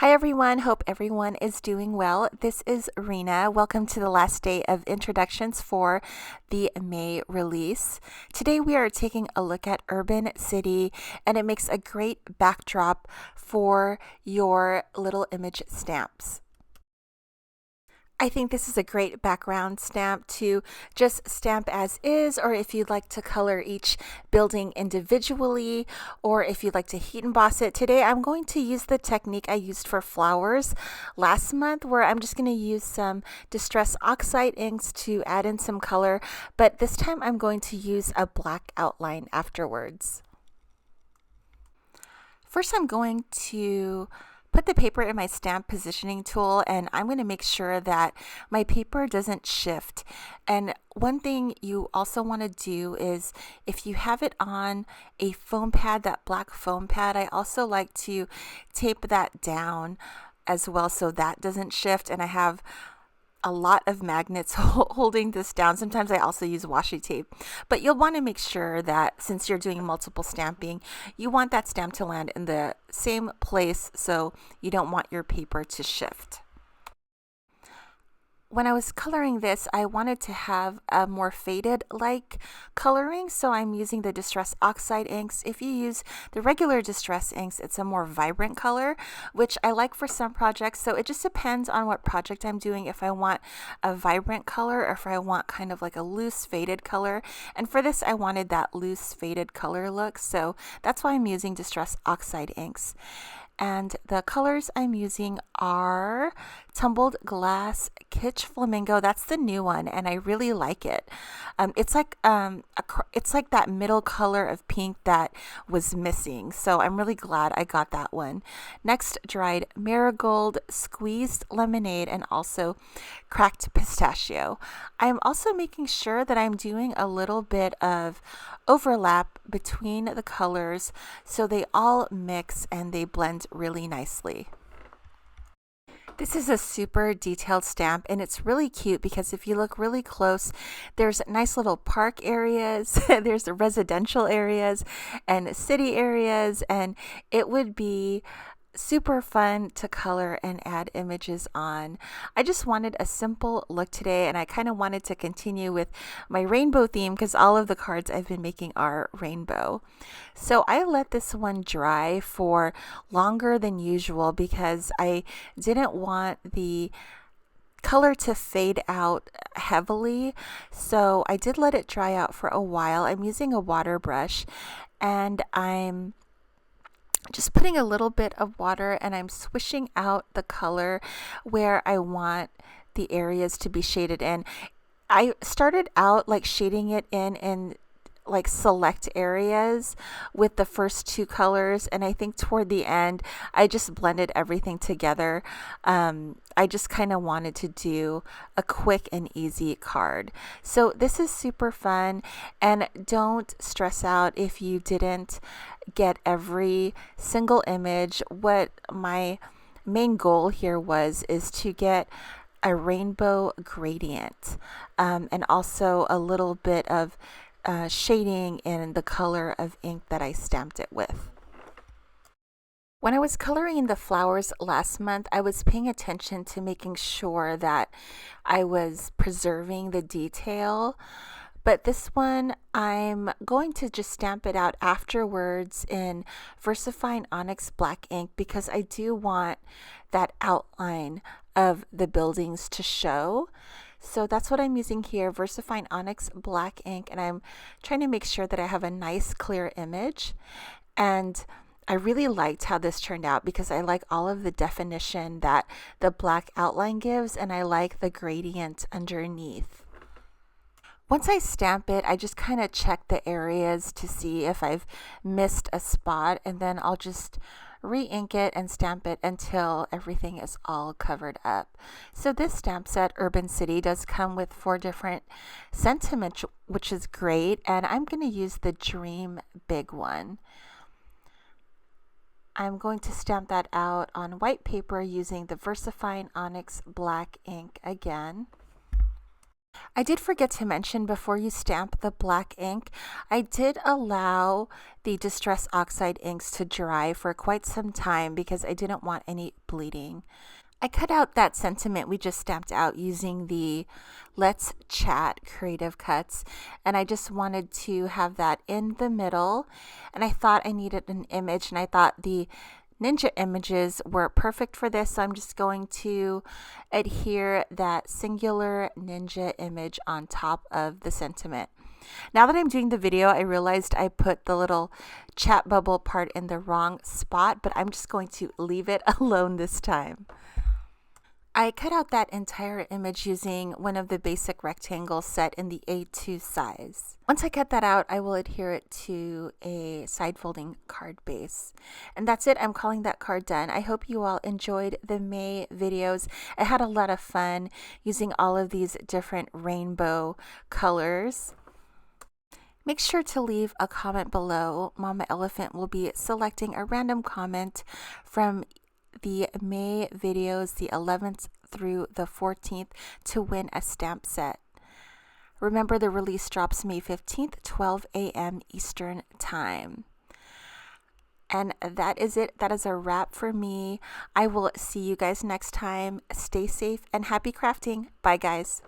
Hi everyone, hope everyone is doing well. This is Rena. Welcome to the last day of introductions for the May release. Today we are taking a look at Urban City, and it makes a great backdrop for your little image stamps. I think this is a great background stamp to just stamp as is, or if you'd like to color each building individually, or if you'd like to heat emboss it. Today I'm going to use the technique I used for flowers last month, where I'm just going to use some Distress Oxide inks to add in some color, but this time I'm going to use a black outline afterwards. First I'm going to put the paper in my stamp positioning tool, and I'm going to make sure that my paper doesn't shift. And one thing you also want to do is, if you have it on a foam pad, that black foam pad, I also like to tape that down as well so that doesn't shift. And I have a lot of magnets holding this down. Sometimes I also use washi tape, but you'll want to make sure that since you're doing multiple stamping, you want that stamp to land in the same place, so you don't want your paper to shift. When I was coloring this, I wanted to have a more faded like coloring, so I'm using the Distress Oxide inks. If you use the regular Distress inks, it's a more vibrant color, which I like for some projects. So it just depends on what project I'm doing, if I want a vibrant color or if I want kind of like a loose faded color. And for this, I wanted that loose faded color look, so that's why I'm using Distress Oxide inks. And the colors I'm using are Tumbled Glass Kitsch Flamingo. That's the new one, and I really like it. It's like that middle color of pink that was missing, so I'm really glad I got that one. Next, Dried Marigold, Squeezed Lemonade, and also Cracked Pistachio. I'm also making sure that I'm doing a little bit of overlap between the colors so they all mix and they blend really nicely. This is a super detailed stamp, and it's really cute because if you look really close, there's nice little park areas, there's the residential areas and city areas, and it would be super fun to color and add images on. I just wanted a simple look today, and I kind of wanted to continue with my rainbow theme because all of the cards I've been making are rainbow. So I let this one dry for longer than usual because I didn't want the color to fade out heavily, so I did let it dry out for a while. I'm using a water brush, and I'm just putting a little bit of water, and I'm swishing out the color where I want the areas to be shaded in. I started out like shading it in like select areas with the first two colors, and I think toward the end I just blended everything together. I just kind of wanted to do a quick and easy card. So this is super fun, and don't stress out if you didn't get every single image. What my main goal here is to get a rainbow gradient, and also a little bit of shading in the color of ink that I stamped it with. When I was coloring the flowers last month, I was paying attention to making sure that I was preserving the detail. But this one, I'm going to just stamp it out afterwards in VersaFine Onyx Black ink because I do want that outline of the buildings to show. So that's what I'm using here, VersaFine Onyx Black ink, and I'm trying to make sure that I have a nice clear image. And I really liked how this turned out because I like all of the definition that the black outline gives, and I like the gradient underneath. Once I stamp it, I just kind of check the areas to see if I've missed a spot, and then I'll just re-ink it and stamp it until everything is all covered up. So this stamp set, Urban City, does come with 4 different sentiments, which is great, and I'm going to use the Dream Big one. I'm going to stamp that out on white paper using the VersaFine Onyx Black ink again. I did forget to mention before you stamp the black ink, I did allow the Distress Oxide inks to dry for quite some time because I didn't want any bleeding. I cut out that sentiment we just stamped out using the Let's Chat creative cuts, and I just wanted to have that in the middle, and I thought I needed an image, and I thought the ninja images were perfect for this, so I'm just going to adhere that singular ninja image on top of the sentiment. Now that I'm doing the video, I realized I put the little chat bubble part in the wrong spot, but I'm just going to leave it alone this time. I cut out that entire image using one of the basic rectangles set in the A2 size. Once I cut that out, I will adhere it to a side folding card base. And that's it. I'm calling that card done. I hope you all enjoyed the May videos. I had a lot of fun using all of these different rainbow colors. Make sure to leave a comment below. Mama Elephant will be selecting a random comment from the May videos, the 11th through the 14th, to win a stamp set. Remember, the release drops May 15th, 12 a.m. Eastern Time. And that is it. That is a wrap for me. I will see you guys next time. Stay safe and happy crafting. Bye, guys.